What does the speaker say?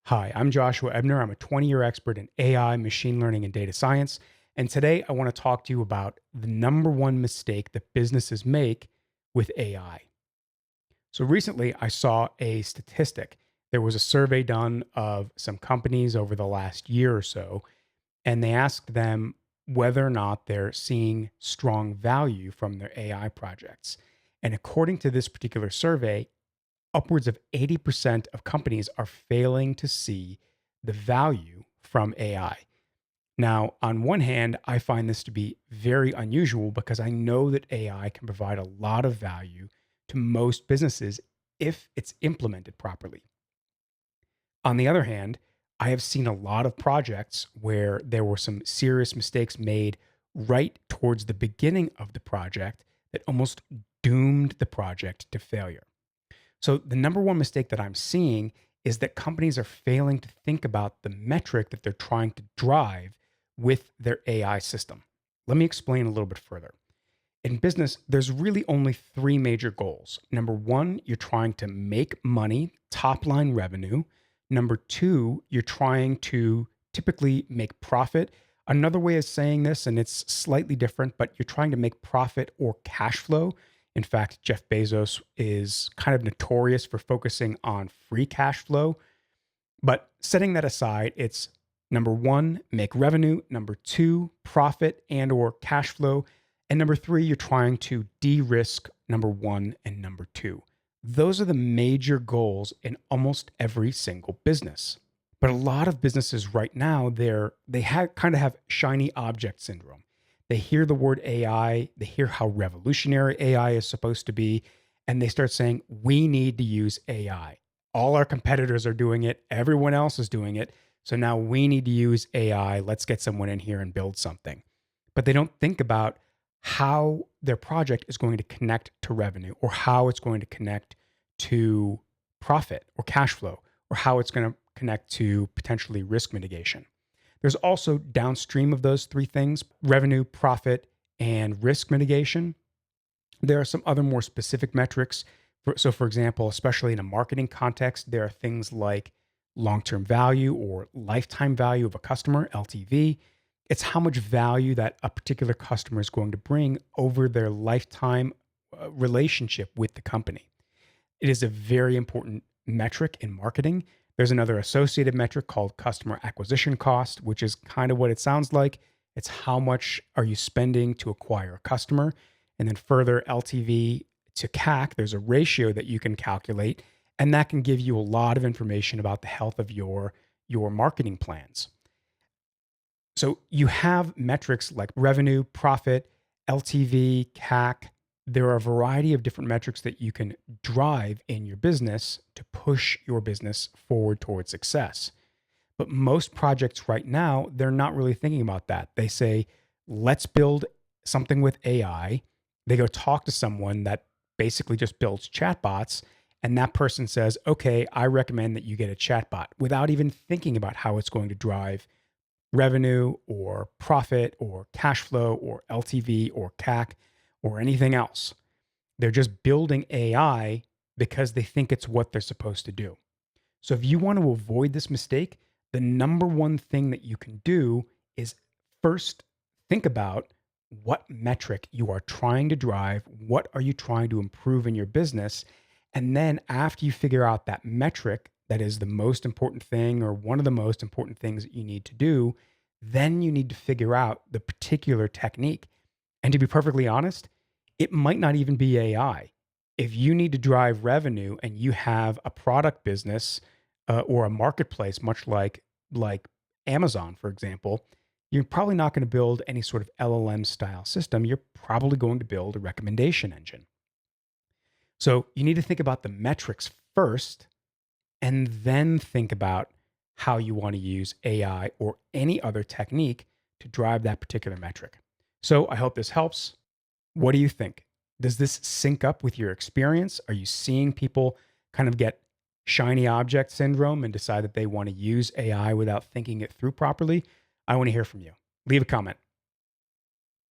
Hi, I'm Joshua Ebner. I'm a 20-year expert in AI, machine learning, and data science. And today I want to talk to you about the number one mistake that businesses make with AI. So recently I saw a statistic. There was a survey done of some companies over the last year or so, and they asked them whether or not they're seeing strong value from their AI projects. And according to this particular survey, upwards of 80% of companies are failing to see the value from AI. Now, on one hand, I find this to be very unusual because I know that AI can provide a lot of value to most businesses if it's implemented properly. On the other hand, I have seen a lot of projects where there were some serious mistakes made right towards the beginning of the project that almost doomed the project to failure. So, the number one mistake that I'm seeing is that companies are failing to think about the metric that they're trying to drive with their AI system. Let me explain a little bit further. In business, there's really only three major goals. Number one, you're trying to make money, top line revenue. Number two, you're trying to typically make profit. Another way of saying this, and it's slightly different, but you're trying to make profit or cash flow. In fact, Jeff Bezos is kind of notorious for focusing on free cash flow. But setting that aside, it's number one, make revenue. Number two, profit and or cash flow. And number three, you're trying to de-risk number one and number two. Those are the major goals in almost every single business. But a lot of businesses right now, kind of have shiny object syndrome. They hear the word AI, they hear how revolutionary AI is supposed to be, and they start saying, we need to use AI. All our competitors are doing it, everyone else is doing it. So now we need to use AI. Let's get someone in here and build something. But they don't think about how their project is going to connect to revenue or how it's going to connect to profit or cash flow or how it's going to connect to potentially risk mitigation. There's also downstream of those three things revenue, profit, and risk mitigation. There are some other more specific metrics. For example, especially in a marketing context, there are things like long term value or lifetime value of a customer, LTV. It's how much value that a particular customer is going to bring over their lifetime relationship with the company. It is a very important metric in marketing. There's another associated metric called customer acquisition cost, which is kind of what it sounds like. It's how much are you spending to acquire a customer? And then further, LTV to CAC, there's a ratio that you can calculate, and that can give you a lot of information about the health of your marketing plans. So you have metrics like revenue, profit, LTV, CAC. There are a variety of different metrics that you can drive in your business to push your business forward towards success. But most projects right now, they're not really thinking about that. They say, let's build something with AI. They go talk to someone that basically just builds chatbots. And that person says, okay, I recommend that you get a chatbot without even thinking about how it's going to drive revenue or profit or cash flow or LTV or CAC or anything else. They're just building AI because they think it's what they're supposed to do. So if you want to avoid this mistake, the number one thing that you can do is first think about what metric you are trying to drive, what are you trying to improve in your business, and then after you figure out that metric that is the most important thing or one of the most important things that you need to do, then you need to figure out the particular technique. And to be perfectly honest, it might not even be AI. If you need to drive revenue and you have a product business or a marketplace, much like Amazon, for example, you're probably not going to build any sort of LLM style system. You're probably going to build a recommendation engine. So you need to think about the metrics first and then think about how you want to use AI or any other technique to drive that particular metric. So I hope this helps. What do you think? Does this sync up with your experience? Are you seeing people kind of get shiny object syndrome and decide that they want to use AI without thinking it through properly? I want to hear from you. Leave a comment.